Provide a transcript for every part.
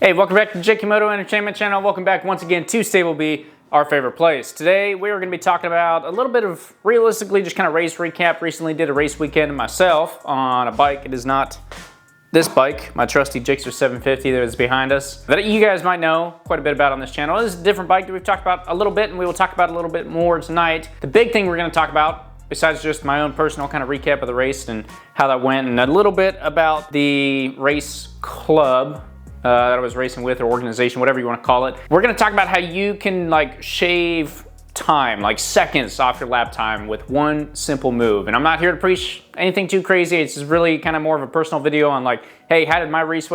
Hey, welcome back to the JK Moto Entertainment Channel. Welcome back once again to Stable B, our favorite place. Today, we are going to be talking about a little bit of, realistically, just kind of race recap. Recently did a race weekend myself on a bike. It is not this bike, my trusty Gixxer 750 that is behind us, that you guys might know quite a bit about on this channel. This is a different bike that we've talked about a little bit, and we will talk about a little bit more tonight. The big thing we're going to talk about, besides just my own personal kind of recap of the race and how that went, and a little bit about the race club that I was racing with, or organization, whatever you want to call it. We're going to talk about how you can like shave time, like seconds off your lap time with one simple move. And I'm not here to preach anything too crazy. It's just really kind of more of a personal video on like, hey, how did my race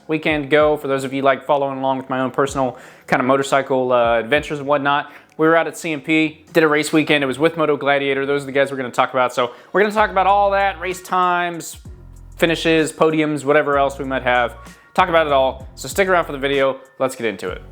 weekend go? For those of you like following along with my own personal kind of motorcycle adventures and whatnot. We were out at CMP, did a race weekend. It was with MotoGladiator. Those are the guys we're going to talk about. So we're going to talk about all that, race times, finishes, podiums, whatever else we might have. Talk about it all. So stick around for the video. Let's get into it.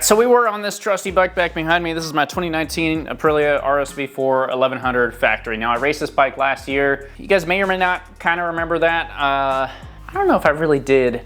So we were on this trusty bike back behind me. This is my 2019 Aprilia RSV4 1100 factory. Now I raced this bike last year. You guys may or may not kind of remember that. I don't know if I really did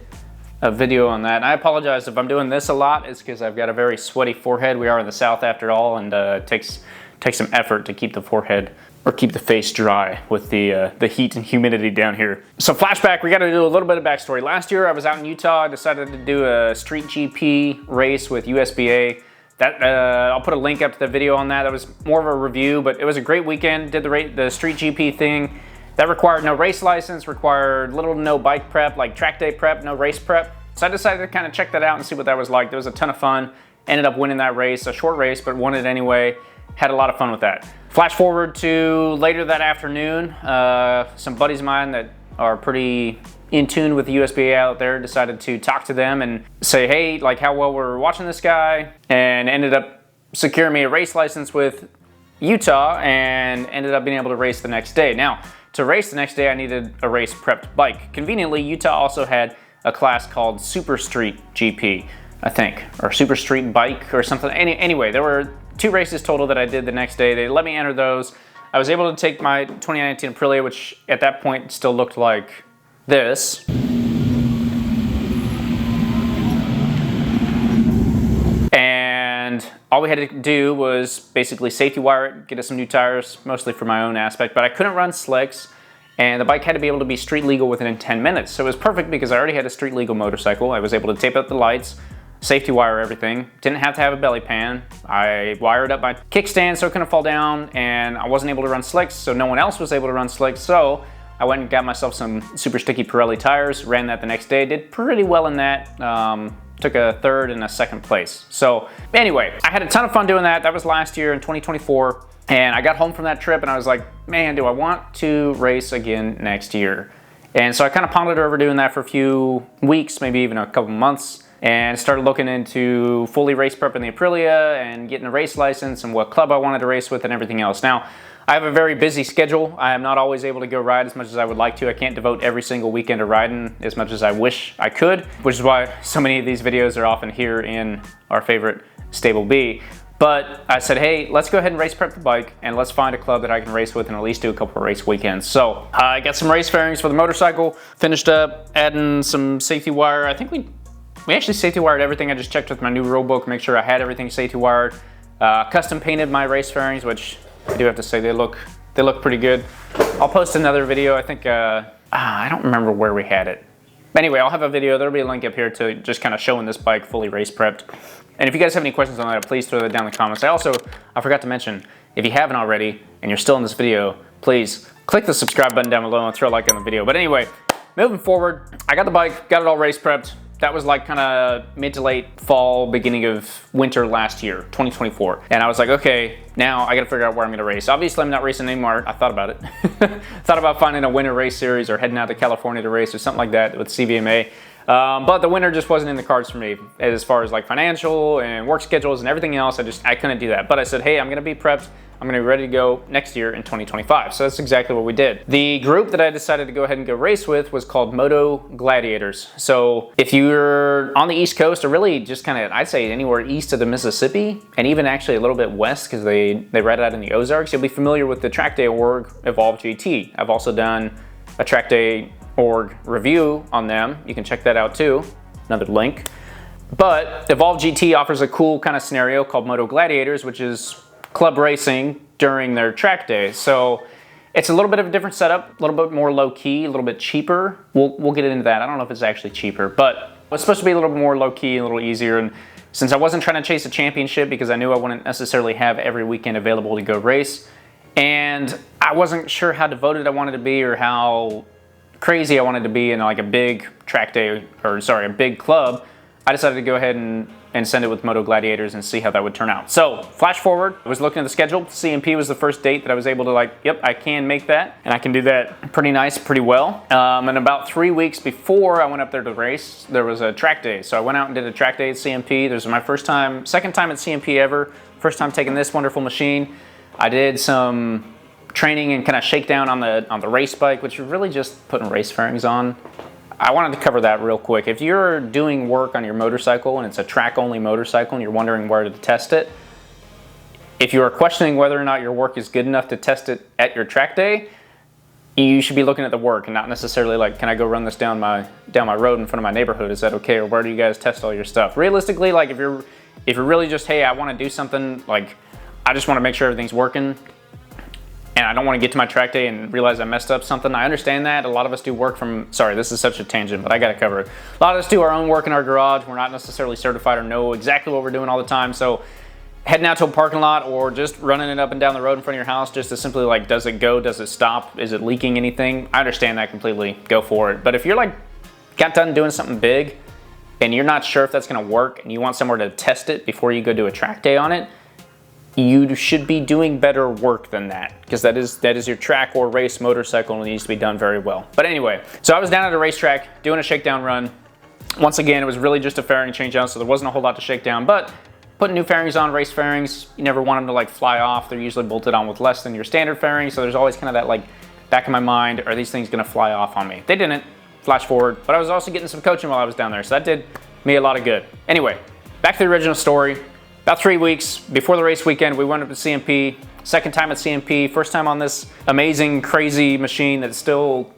a video on that. And I apologize if I'm doing this a lot. It's because I've got a very sweaty forehead. We are in the South after all, and it takes some effort to keep the forehead or keep the face dry with the heat and humidity down here. So flashback, we gotta do a little bit of backstory. Last year I was out in Utah. I decided to do a street GP race with USBA. I'll put a link up to the video on that. That was more of a review, but it was a great weekend. Did the street GP thing. That required no race license, required little to no bike prep, like track day prep, no race prep. So I decided to kind of check that out and see what that was like. There was a ton of fun. Ended up winning that race, a short race, but won it anyway. Had a lot of fun with that. Flash forward to later that afternoon, some buddies of mine that are pretty in tune with the USBA out there decided to talk to them and say, hey, like how well we're watching this guy, and ended up securing me a race license with Utah and ended up being able to race the next day. Now, to race the next day, I needed a race prepped bike. Conveniently, Utah also had a class called Super Street GP, I think, or Super Street Bike or something. Anyway, there were 2 races total that I did the next day. They let me enter those. I was able to take my 2019 Aprilia, which at that point still looked like this. And all we had to do was basically safety wire it, get us some new tires, mostly for my own aspect, but I couldn't run slicks, and the bike had to be able to be street legal within 10 minutes. So it was perfect because I already had a street legal motorcycle. I was able to tape up the lights, safety wire everything, didn't have to have a belly pan. I wired up my kickstand so it couldn't fall down, and I wasn't able to run slicks, so no one else was able to run slicks. So I went and got myself some super sticky Pirelli tires, ran that the next day, did pretty well in that. Took a 3rd and a 2nd place. So anyway, I had a ton of fun doing that. That was last year in 2024. And I got home from that trip and I was like, man, do I want to race again next year? And so I kind of pondered over doing that for a few weeks, maybe even a couple months, and started looking into fully race prepping the Aprilia and getting a race license and what club I wanted to race with and everything else. Now, I have a very busy schedule. I am not always able to go ride as much as I would like to. I can't devote every single weekend to riding as much as I wish I could, which is why so many of these videos are often here in our favorite Stable B. But I said, hey, let's go ahead and race prep the bike and let's find a club that I can race with and at least do a couple of race weekends. So I got some race fairings for the motorcycle, finished up adding some safety wire. I think we actually safety wired everything. I just checked with my new rule book, make sure I had everything safety wired. Custom painted my race fairings, which I do have to say they look pretty good. I'll post another video. I think, I don't remember where we had it. Anyway, I'll have a video. There'll be a link up here to just kind of showing this bike fully race prepped. And if you guys have any questions on that, please throw that down in the comments. I forgot to mention, if you haven't already and you're still in this video, please click the subscribe button down below and throw a like on the video. But anyway, moving forward, I got the bike, got it all race prepped. That was like kind of mid to late fall, beginning of winter last year, 2024. And I was like, okay, now I gotta figure out where I'm gonna race. Obviously, I'm not racing anymore. I thought about it. Thought about finding a winter race series or heading out to California to race or something like that with CVMA. But the winter just wasn't in the cards for me as far as like financial and work schedules and everything else. I couldn't do that. But I said, hey, I'm gonna be prepped. I'm gonna be ready to go next year in 2025. So that's exactly what we did. The group that I decided to go ahead and go race with was called MotoGladiators. So if you're on the East Coast, or really just kind of, I'd say anywhere east of the Mississippi, and even actually a little bit west, because they ride out in the Ozarks, you'll be familiar with the track day org Evolve GT. I've also done a track day org review on them. You can check that out too, another link. But Evolve GT offers a cool kind of scenario called MotoGladiators, which is club racing during their track day. So it's a little bit of a different setup, a little bit more low key, a little bit cheaper. We'll get into that. I don't know if it's actually cheaper, but it's supposed to be a little bit more low key, a little easier. And since I wasn't trying to chase a championship because I knew I wouldn't necessarily have every weekend available to go race, and I wasn't sure how devoted I wanted to be or how crazy I wanted to be in like a big track day, or sorry, a big club, I decided to go ahead and send it with MotoGladiators and see how that would turn out. So flash forward, I was looking at the schedule. CMP was the first date that I was able to like, yep, I can make that. And I can do that pretty nice, pretty well. And about 3 weeks before I went up there to race, there was a track day. So I went out and did a track day at CMP. This was my second time at CMP ever. First time taking this wonderful machine. I did some training and kind of shakedown on the race bike, which is really just putting race fairings on. I wanted to cover that real quick. If you're doing work on your motorcycle and it's a track-only motorcycle and you're wondering where to test it, if you are questioning whether or not your work is good enough to test it at your track day, you should be looking at the work and not necessarily like, can I go run this down my road in front of my neighborhood? Is that okay? Or where do you guys test all your stuff? Realistically, like if you're really just, hey, I want to do something, like I just want to make sure everything's working, and I don't want to get to my track day and realize I messed up something. I understand that. A lot of us do work from, sorry, this is such a tangent, but I got to cover it. A lot of us do our own work in our garage. We're not necessarily certified or know exactly what we're doing all the time. So heading out to a parking lot or just running it up and down the road in front of your house just to simply like, does it go? Does it stop? Is it leaking anything? I understand that completely. Go for it. But if you're like, got done doing something big and you're not sure if that's going to work and you want somewhere to test it before you go do a track day on it, you should be doing better work than that, because that is your track or race motorcycle and it needs to be done very well. But anyway, so I was down at a racetrack doing a shakedown run. Once again, it was really just a fairing change out, so there wasn't a whole lot to shake down, but putting new fairings on, race fairings, you never want them to like fly off. They're usually bolted on with less than your standard fairing, so there's always kind of that like back of my mind, are these things gonna fly off on me? They didn't, flash forward, but I was also getting some coaching while I was down there, so that did me a lot of good. Anyway, back to the original story. About 3 weeks before the race weekend, we went up to CMP. Second time at CMP, first time on this amazing, crazy machine that still,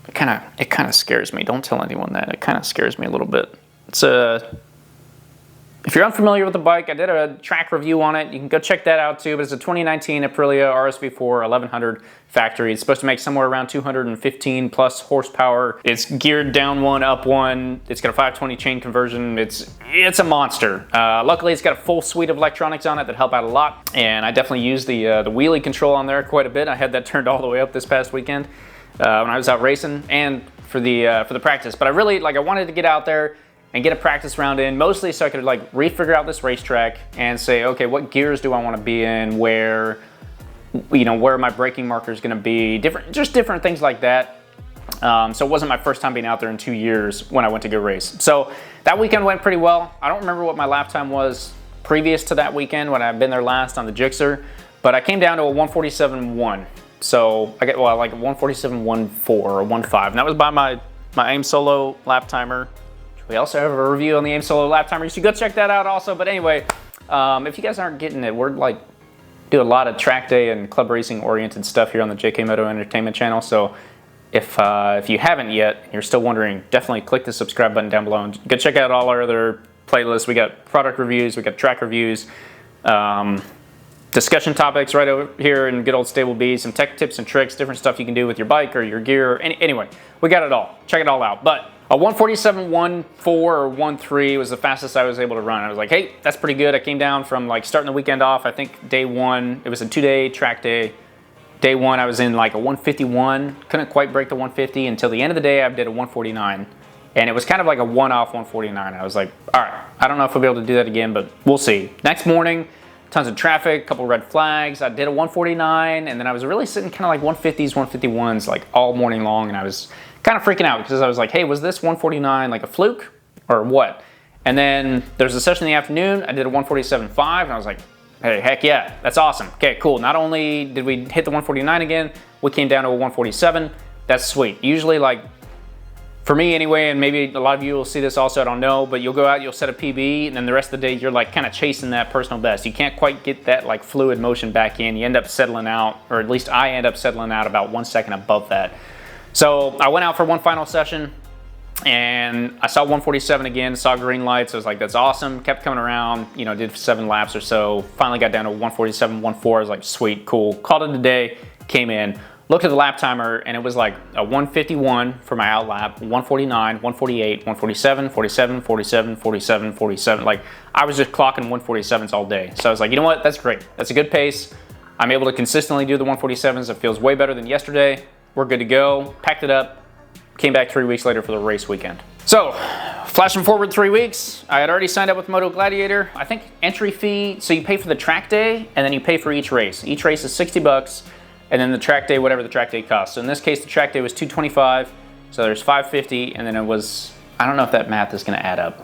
it kind of scares me. Don't tell anyone that. It kind of scares me a little bit. It's if you're unfamiliar with the bike, I did a track review on it. You can go check that out too, but it's a 2019 Aprilia RSV4 1100 factory. It's supposed to make somewhere around 215 plus horsepower. It's geared down one, up one. It's got a 520 chain conversion. It's a monster. Luckily, it's got a full suite of electronics on it that help out a lot. And I definitely used the wheelie control on there quite a bit. I had that turned all the way up this past weekend when I was out racing and for the practice. But I wanted to get out there and get a practice round in, mostly so I could like refigure out this racetrack and say, okay, what gears do I want to be in? Where are my braking markers going to be? Just different things like that. So it wasn't my first time being out there in 2 years when I went to go race. So that weekend went pretty well. I don't remember what my lap time was previous to that weekend when I'd been there last on the Gixxer, but I came down to a 147.1. So I got like a 147.14 or 1.5, and that was by my AIM Solo lap timer. We also have a review on the AIM Solo lap timer. You should go check that out also. But anyway, if you guys aren't getting it, we're like do a lot of track day and club racing oriented stuff here on the JK Moto Entertainment channel. So if you haven't yet, you're still wondering, definitely click the subscribe button down below and go check out all our other playlists. We got product reviews, we got track reviews. discussion topics right over here in good old Stable B, some tech tips and tricks, different stuff you can do with your bike or your gear. Anyway, we got it all. Check it all out. But a 147.14 or 1.3 was the fastest I was able to run. I was like, hey, that's pretty good. I came down from like starting the weekend off. I think day one, it was a 2-day track day. Day one, I was in like a 151. Couldn't quite break the 150 until the end of the day. I did a 149. And it was kind of like a one-off 149. I was like, all right, I don't know if I'll be able to do that again, but we'll see. Next morning, tons of traffic, a couple red flags. I did a 149, and then I was really sitting kind of like 150s, 151s like all morning long, and I was kind of freaking out because I was like, hey, was this 149 like a fluke or what? And then there's a session in the afternoon. I did a 147.5, and I was like, hey, heck yeah, that's awesome. Okay, cool. Not only did we hit the 149 again, we came down to a 147. That's sweet. Usually, like, for me anyway, and maybe a lot of you will see this also, I don't know, but you'll go out, you'll set a PB, and then the rest of the day you're like kind of chasing that personal best. You can't quite get that like fluid motion back in. You end up settling out, or at least I end up settling out about 1 second above that. So I went out for one final session, and I saw 147 again, saw green lights. I was like, that's awesome. Kept coming around, you know, did 7 laps or so. Finally got down to 147.14. I was like, sweet, cool. Called it a day, came in. Looked at the lap timer, and it was like a 151 for my out lap, 149, 148, 147, 47, 47, 47, 47. Like, I was just clocking 147s all day. So I was like, you know what? That's great. That's a good pace. I'm able to consistently do the 147s. It feels way better than yesterday. We're good to go. Packed it up. Came back 3 weeks later for the race weekend. So, flashing forward 3 weeks, I had already signed up with MotoGladiator. I think entry fee, so you pay for the track day, and then you pay for each race. Each race is 60 bucks. And then the track day, whatever the track day costs. So in this case, the track day was $225. So there's $550, and then it was, I don't know if that math is gonna add up.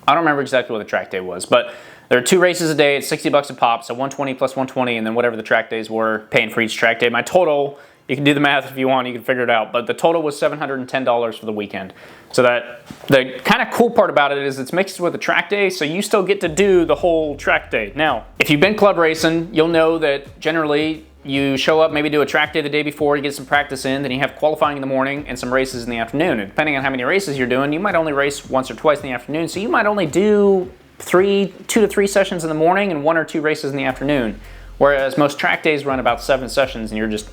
I don't remember exactly what the track day was, but there are 2 races a day, it's 60 bucks a pop, so 120 plus 120, and then whatever the track days were, paying for each track day. My total, you can do the math if you want, you can figure it out, but the total was $710 for the weekend. So that, the kind of cool part about it is it's mixed with a track day, so you still get to do the whole track day. Now, if you've been club racing, you'll know that generally, you show up, maybe do a track day the day before, you get some practice in, then you have qualifying in the morning and some races in the afternoon. And depending on how many races you're doing, you might only race once or twice in the afternoon, so you might only do 2 to 3 sessions in the morning and 1 or 2 races in the afternoon. Whereas most track days run about 7 sessions, and you're just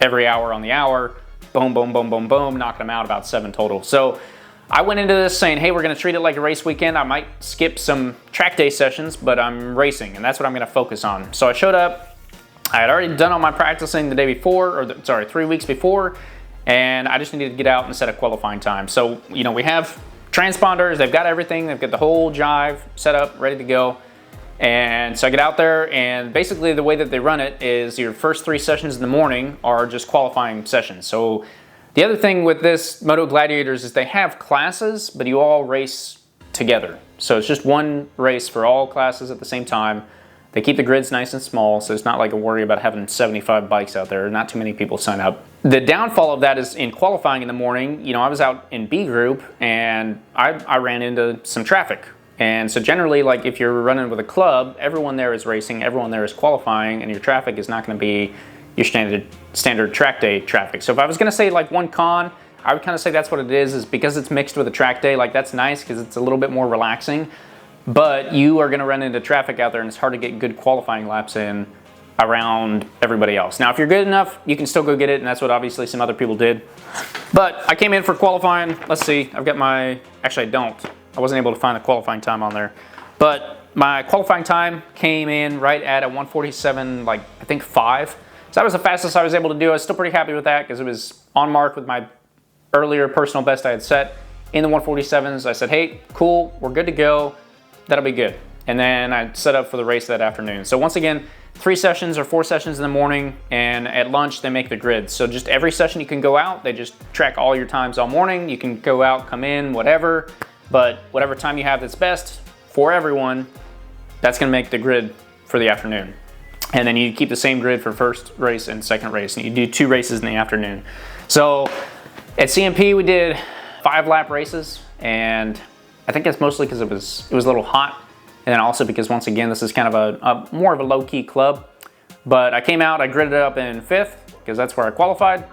every hour on the hour, boom, boom, boom, boom, boom, knocking them out about 7 total. So I went into this saying, hey, we're gonna treat it like a race weekend. I might skip some track day sessions, but I'm racing, and that's what I'm gonna focus on. So I showed up. I had already done all my practicing the day before, or sorry, 3 weeks before, and I just needed to get out and set a qualifying time. So, you know, we have transponders, they've got everything, they've got the whole jive set up, ready to go. And so I get out there, and basically the way that they run it is your first 3 sessions in the morning are just qualifying sessions. So the other thing with this MotoGladiators is they have classes, but you all race together. So it's just one race for all classes at the same time. They keep the grids nice and small, so it's not like a worry about having 75 bikes out there. Not too many people sign up. The downfall of that is in qualifying in the morning, you know, I was out in B group, and I ran into some traffic. And so generally, like if you're running with a club, everyone there is racing, everyone there is qualifying, and your traffic is not gonna be your standard track day traffic. So if I was gonna say like one con, I would kind of say that's what it is because it's mixed with a track day. Like that's nice because it's a little bit more relaxing. But you are going to run into traffic out there, and it's hard to get good qualifying laps in around everybody else. Now, if you're good enough, you can still go get it, and that's what obviously some other people did. But I came in for qualifying. Let's see. I've got my... Actually, I don't. I wasn't able to find the qualifying time on there. But my qualifying time came in right at a 147, like, I think 5. So that was the fastest I was able to do. I was still pretty happy with that because it was on mark with my earlier personal best I had set in the 147s. I said, hey, cool, we're good to go. That'll be good. And then I set up for the race that afternoon. So once again, 3 sessions or 4 sessions in the morning, and at lunch they make the grid. So just every session you can go out, they just track all your times all morning. You can go out, come in, whatever, but whatever time you have that's best for everyone, that's gonna make the grid for the afternoon. And then you keep the same grid for first race and second race, and you do 2 races in the afternoon. So at CMP we did 5 lap races, and I think that's mostly because it was a little hot, and then also because once again this is kind of a more of a low-key club. But I came out, I gridded it up in 5th because that's where I qualified,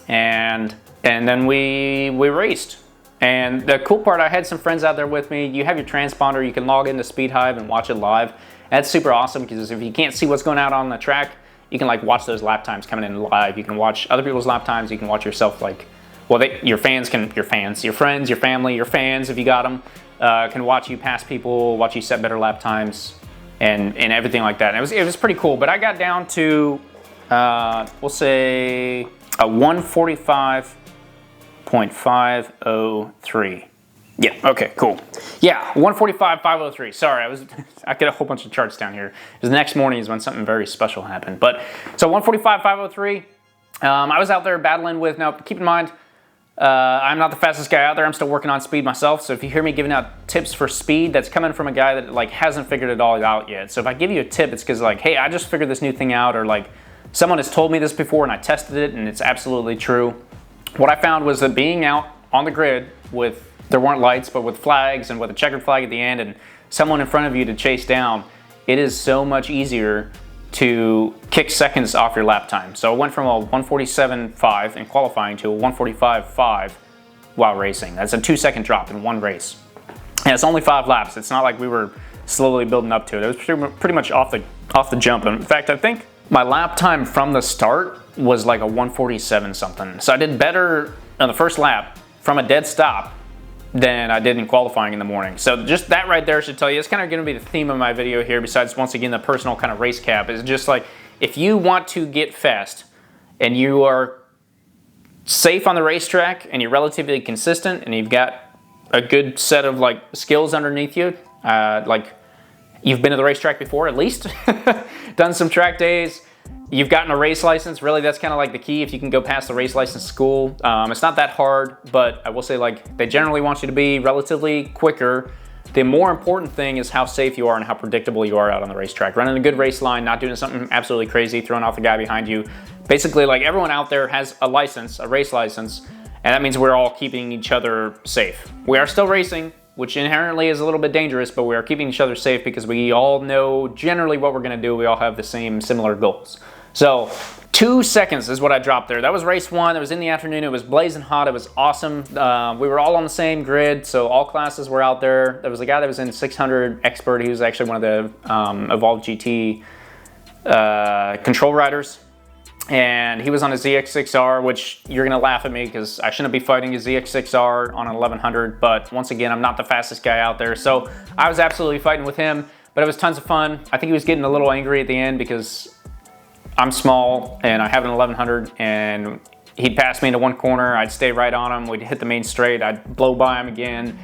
and then we raced. And the cool part, I had some friends out there with me. You have your transponder, you can log into Speed Hive and watch it live. That's super awesome because if you can't see what's going out on the track, you can like watch those lap times coming in live. You can watch other people's lap times. You can watch yourself like, well, your friends, your family, your fans, if you got them, can watch you pass people, watch you set better lap times, and everything like that. And it was pretty cool. But I got down to, we'll say a 145.503. Yeah, okay, cool. Yeah, 145.503. Sorry, I got a whole bunch of charts down here. The next morning is when something very special happened. But, so 145.503, I was out there battling with, now keep in mind, I'm not the fastest guy out there. I'm still working on speed myself. So if you hear me giving out tips for speed, that's coming from a guy that like hasn't figured it all out yet. So if I give you a tip, it's because like, hey, I just figured this new thing out, or like someone has told me this before and I tested it and it's absolutely true. What I found was that being out on the grid with, there weren't lights, but with flags and with a checkered flag at the end and someone in front of you to chase down, it is so much easier to kick seconds off your lap time. So it went from a 147.5 in qualifying to a 145.5 while racing. That's a 2-second drop in one race. And it's only 5 laps. It's not like we were slowly building up to it. It was pretty much off the jump. And in fact, I think my lap time from the start was like a 147 something. So I did better on the first lap from a dead stop than I did in qualifying in the morning. So just that right there should tell you, it's kind of going to be the theme of my video here, besides once again the personal kind of race cap, is just like, if you want to get fast and you are safe on the racetrack and you're relatively consistent and you've got a good set of like skills underneath you, like you've been to the racetrack before at least, done some track days, you've gotten a race license. Really, that's kind of like the key. If you can go past the race license school, it's not that hard, but I will say like they generally want you to be relatively quicker. The more important thing is how safe you are and how predictable you are out on the racetrack. Running a good race line, not doing something absolutely crazy, throwing off the guy behind you. Basically, like everyone out there has a license, a race license, and that means we're all keeping each other safe. We are still racing, which inherently is a little bit dangerous, but we are keeping each other safe because we all know generally what we're gonna do. We all have the same similar goals. So 2 seconds is what I dropped there. That was race 1. It was in the afternoon. It was blazing hot. It was awesome. We were all on the same grid, so all classes were out there. There was a guy that was in 600 Expert. He was actually one of the Evolve GT control riders. And he was on a ZX6R, which you're gonna laugh at me because I shouldn't be fighting a ZX6R on an 1100, but once again, I'm not the fastest guy out there. So I was absolutely fighting with him, but it was tons of fun. I think he was getting a little angry at the end because I'm small and I have an 1100 and he'd pass me into one corner. I'd stay right on him. We'd hit the main straight. I'd blow by him again.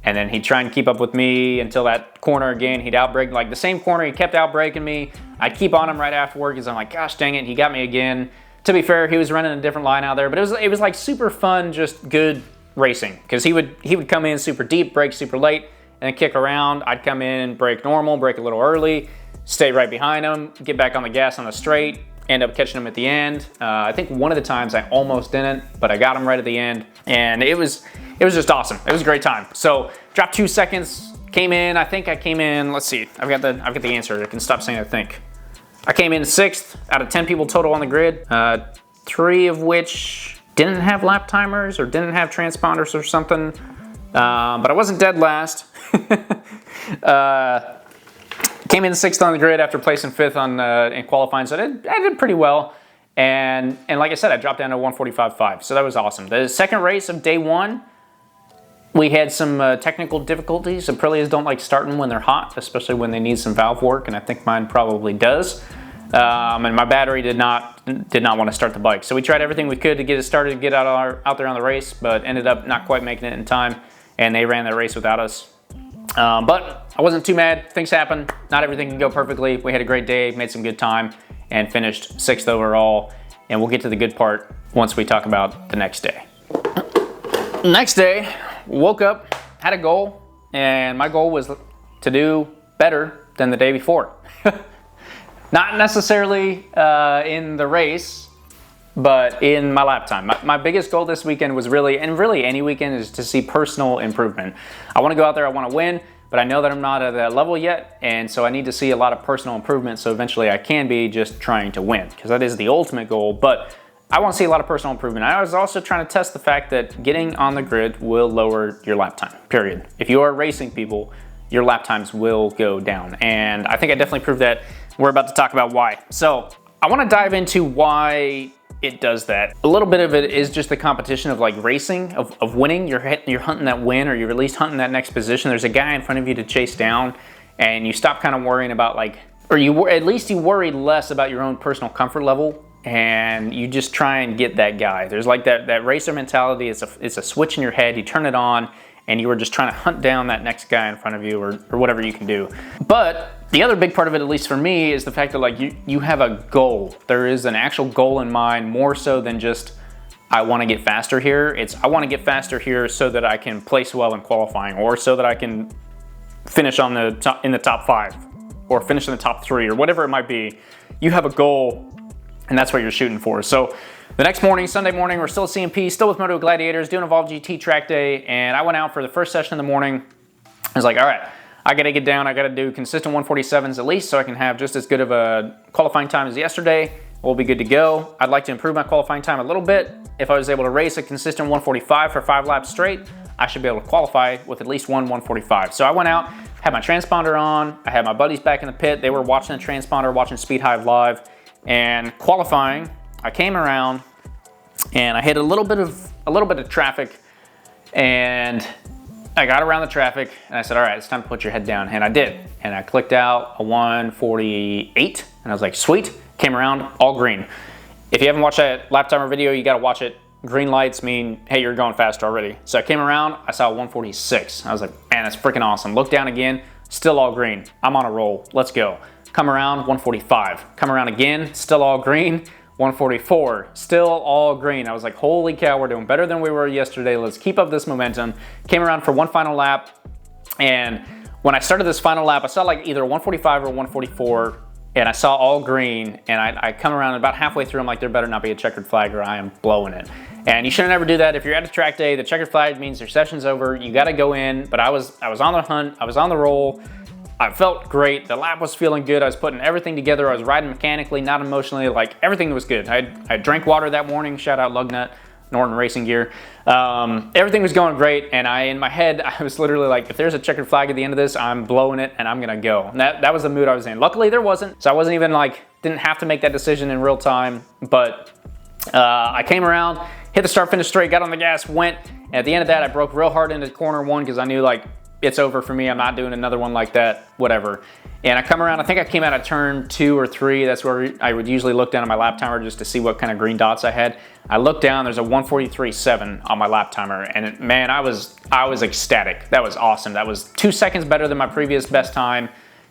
And then he'd try and keep up with me until that corner again. He'd outbrake, like the same corner, he kept outbraking me. I'd keep on him right afterward because I'm like, gosh dang it, he got me again. To be fair, he was running a different line out there, but it was like super fun, just good racing. Because he would come in super deep, brake super late, and then kick around. I'd come in, brake normal, brake a little early, stay right behind him, get back on the gas on the straight, end up catching him at the end. I think one of the times I almost didn't, but I got him right at the end, and it was just awesome. It was a great time. So dropped 2 seconds, came in. I think I came in. Let's see. I've got the answer. I can stop saying I think. I came in 6th out of 10 people total on the grid. 3 of which didn't have lap timers or didn't have transponders or something. But I wasn't dead last. Came in 6th on the grid after placing 5th on in qualifying, so I did pretty well. And like I said, I dropped down to 145.5, so that was awesome. The second race of day 1, we had some technical difficulties. Aprilias don't like starting when they're hot, especially when they need some valve work, and I think mine probably does. And my battery did not want to start the bike, so we tried everything we could to get it started, to get out there on the race, but ended up not quite making it in time, and they ran the race without us. But I wasn't too mad. Things happen. Not everything can go perfectly. We had a great day, made some good time, and finished 6th overall. And we'll get to the good part once we talk about the next day. Next day, woke up, had a goal, and my goal was to do better than the day before. Not necessarily in the race, but in my lap time. My biggest goal this weekend was really any weekend, is to see personal improvement. I want to go out there, I want to win, but I know that I'm not at that level yet, and so I need to see a lot of personal improvement so eventually I can be just trying to win, because that is the ultimate goal, but I want to see a lot of personal improvement. I was also trying to test the fact that getting on the grid will lower your lap time, period. If you are racing people, your lap times will go down. And I think I definitely proved that. We're about to talk about why. So I want to dive into why it does that. A little bit of it is just the competition of like racing, of winning. You're hunting that win, or you're at least hunting that next position. There's a guy in front of you to chase down, and you stop kind of worrying about like, or at least you worry less about your own personal comfort level, and you just try and get that guy. There's like that racer mentality. It's a switch in your head. You turn it on, and you are just trying to hunt down that next guy in front of you, or whatever you can do. But the other big part of it, at least for me, is the fact that like you have a goal. There is an actual goal in mind, more so than just, I want to get faster here. It's, I want to get faster here so that I can place well in qualifying, or so that I can finish in the top 5, or finish in the top 3, or whatever it might be. You have a goal, and that's what you're shooting for. So the next morning, Sunday morning, we're still at CMP, still with MotoGladiators, doing Evolve GT track day, and I went out for the first session in the morning. I was like, all right, I gotta get down, I gotta do consistent 147s at least, so I can have just as good of a qualifying time as yesterday. We'll be good to go. I'd like to improve my qualifying time a little bit. If I was able to race a consistent 145 for 5 laps straight, I should be able to qualify with at least one 145. So I went out, had my transponder on, I had my buddies back in the pit, they were watching the transponder, watching Speed Hive live, and qualifying, I came around and I hit a little bit of traffic, and I got around the traffic and I said, all right, it's time to put your head down. And I did. And I clicked out a 148 and I was like, sweet. Came around, all green. If you haven't watched that lap timer video, you got to watch it. Green lights mean, hey, you're going faster already. So I came around, I saw 146. I was like, man, that's freaking awesome. Look down again, still all green. I'm on a roll, let's go. Come around, 145. Come around again, still all green. 144, still all green. I was like, holy cow, we're doing better than we were yesterday. Let's keep up this momentum. Came around for one final lap, and when I started this final lap, I saw like either 145 or 144, and I saw all green, and I come around about halfway through, I'm like, there better not be a checkered flag or I am blowing it. And you shouldn't ever do that. If you're at a track day, the checkered flag means your session's over. You gotta go in, but I was on the hunt, I was on the roll. I felt great. The lap was feeling good. I was putting everything together. I was riding mechanically, not emotionally. Like, everything was good. I drank water that morning. Shout out Lugnut, Norton Racing Gear. Everything was going great. And in my head, I was literally like, if there's a checkered flag at the end of this, I'm blowing it and I'm gonna go. And that was the mood I was in. Luckily, there wasn't. So I wasn't even like, didn't have to make that decision in real time. But I came around, hit the start finish straight, got on the gas, went. And at the end of that, I broke real hard into corner 1 because I knew like, it's over for me. I'm not doing another one like that, whatever. And I come around, I think I came out of turn 2 or 3. That's where I would usually look down at my lap timer just to see what kind of green dots I had. I looked down, there's a 143.7 on my lap timer. And man, I was ecstatic. That was awesome. That was 2 seconds better than my previous best time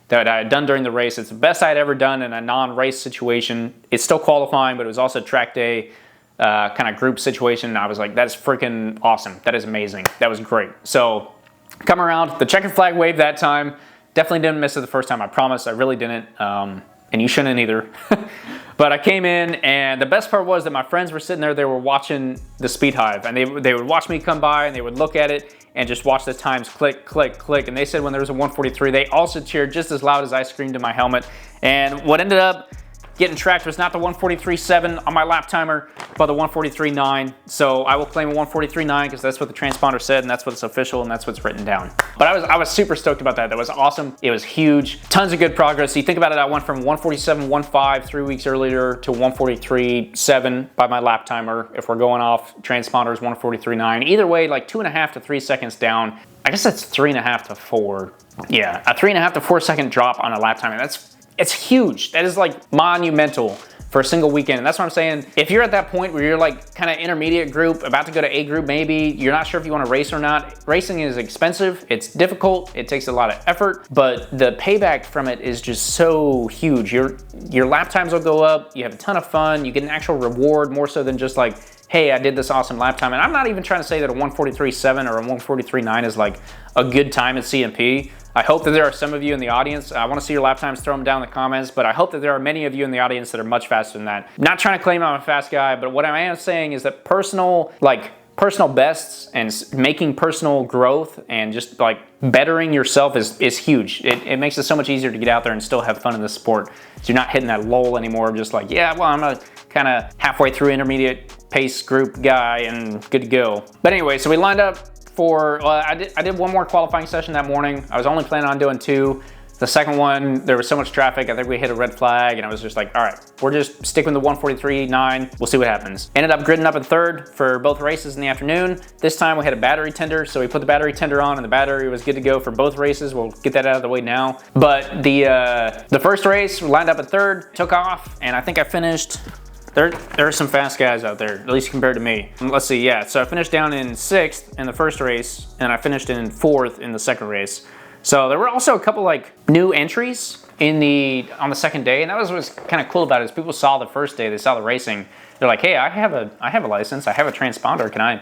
that I had done during the race. It's the best I'd ever done in a non-race situation. It's still qualifying, but it was also track day kind of group situation. And I was like, that's freaking awesome. That is amazing. That was great. So come around, the checkered flag wave that time. Definitely didn't miss it the first time, I promise. I really didn't, and you shouldn't either. But I came in, and the best part was that my friends were sitting there, they were watching the Speed Hive, and they would watch me come by, and they would look at it, and just watch the times click, click, click, and they said when there was a 143, they also cheered just as loud as I screamed in my helmet. And what ended up getting tracked was not the 143.7 on my lap timer, but the 143.9. So I will claim a 143.9 because that's what the transponder said, and that's what's official, and that's what's written down. But I was super stoked about that. That was awesome. It was huge. Tons of good progress. So you think about it, I went from 147.15 3 weeks earlier to 143.7 by my lap timer. If we're going off transponders, 143.9. Either way, like 2.5 to 3 seconds down. I guess that's 3.5 to 4. Yeah, a 3.5 to 4 second drop on a lap timer. It's huge. That is like monumental for a single weekend. And that's what I'm saying. If you're at that point where you're like kind of intermediate group, about to go to A group maybe, you're not sure if you want to race or not. Racing is expensive. It's difficult. It takes a lot of effort, but the payback from it is just so huge. Your lap times will go up. You have a ton of fun. You get an actual reward more so than just like, hey, I did this awesome lap time. And I'm not even trying to say that a 143.7 or a 143.9 is like a good time at CMP. I hope that there are some of you in the audience. I want to see your lap times, throw them down in the comments, but I hope that there are many of you in the audience that are much faster than that. Not trying to claim I'm a fast guy, but what I am saying is that personal bests and making personal growth and just like bettering yourself is huge. It makes it so much easier to get out there and still have fun in the sport. So you're not hitting that lull anymore, just like, yeah, well, I'm a kind of halfway through intermediate pace group guy and good to go. But anyway, so we lined up for, well, I did one more qualifying session that morning. I was only planning on doing 2. The second one, there was so much traffic, I think we hit a red flag, and I was just like, all right, we're just sticking with the 143.9. We'll see what happens. Ended up gridding up in 3rd for both races in the afternoon. This time we had a battery tender, so we put the battery tender on and the battery was good to go for both races. We'll get that out of the way now. But the first race lined up in 3rd, took off, and I think I finished, there are some fast guys out there, at least compared to me. Let's see, yeah, so I finished down in 6th in the first race, and I finished in 4th in the second race. So there were also a couple like new entries on the second day, and that was what's kind of cool about it, is people saw the first day, they saw the racing, they're like, hey, I have a license, I have a transponder, can I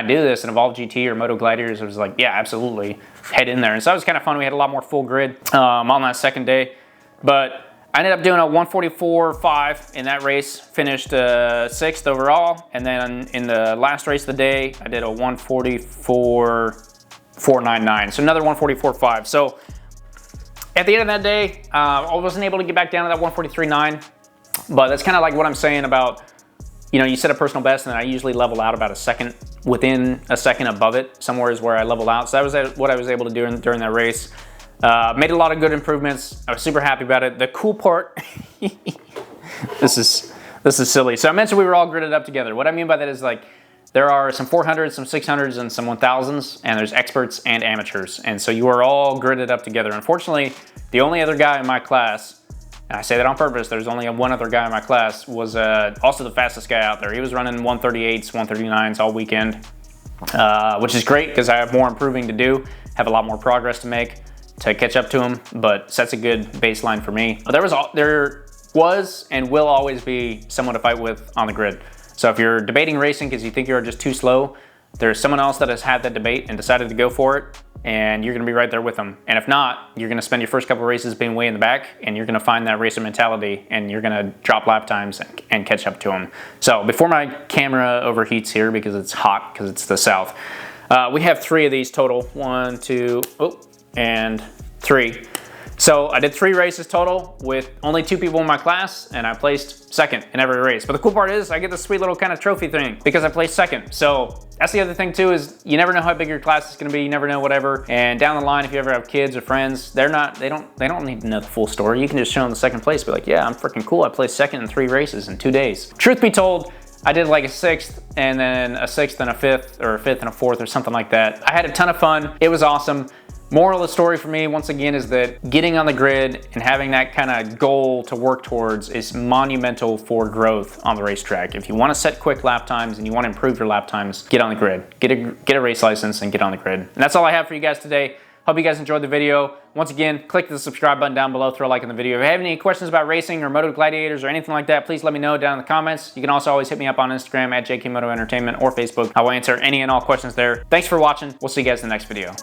do this in Evolve GT or MotoGladiators? I was like, yeah, absolutely, head in there. And so that was kind of fun. We had a lot more full grid on that second day, but I ended up doing a 144.5 in that race, finished 6th overall, and then in the last race of the day, I did a 144.499, so another 144.5. So at the end of that day, I wasn't able to get back down to that 143.9, but that's kind of like what I'm saying about, you know, you set a personal best and then I usually level out about a second, within a second above it, somewhere is where I level out. So that was what I was able to do during that race. Made a lot of good improvements. I was super happy about it. The cool part, this is silly. So I mentioned we were all gridded up together. What I mean by that is like, there are some 400s, some 600s, and some 1000s, and there's experts and amateurs. And so you are all gridded up together. Unfortunately, the only other guy in my class, and I say that on purpose, there's only one other guy in my class, was also the fastest guy out there. He was running 138s, 139s all weekend, which is great because I have more improving to do, have a lot more progress to make to catch up to him, but sets a good baseline for me. There was and will always be someone to fight with on the grid. So if you're debating racing because you think you're just too slow, there's someone else that has had that debate and decided to go for it, and you're gonna be right there with them. And if not, you're gonna spend your first couple of races being way in the back, and you're gonna find that racer mentality, and you're gonna drop lap times and catch up to them. So before my camera overheats here because it's hot, because it's the south, we have 3 of these total. 1, 2, and 3. So I did 3 races total with only 2 people in my class, and I placed 2nd in every race. But the cool part is I get this sweet little kind of trophy thing because I placed 2nd. So that's the other thing too, is you never know how big your class is gonna be, you never know whatever. And down the line, if you ever have kids or friends, they don't need to know the full story. You can just show them the 2nd place, be like, yeah, I'm freaking cool. I placed 2nd in 3 races in 2 days. Truth be told, I did like a 6th and then a 6th and a 5th, or a 5th and a 4th or something like that. I had a ton of fun. It was awesome. Moral of the story for me, once again, is that getting on the grid and having that kind of goal to work towards is monumental for growth on the racetrack. If you want to set quick lap times and you want to improve your lap times, get on the grid. Get a race license and get on the grid. And that's all I have for you guys today. Hope you guys enjoyed the video. Once again, click the subscribe button down below, throw a like on the video. If you have any questions about racing or MotoGladiators or anything like that, please let me know down in the comments. You can also always hit me up on Instagram at JKMotoEntertainment or Facebook. I will answer any and all questions there. Thanks for watching. We'll see you guys in the next video.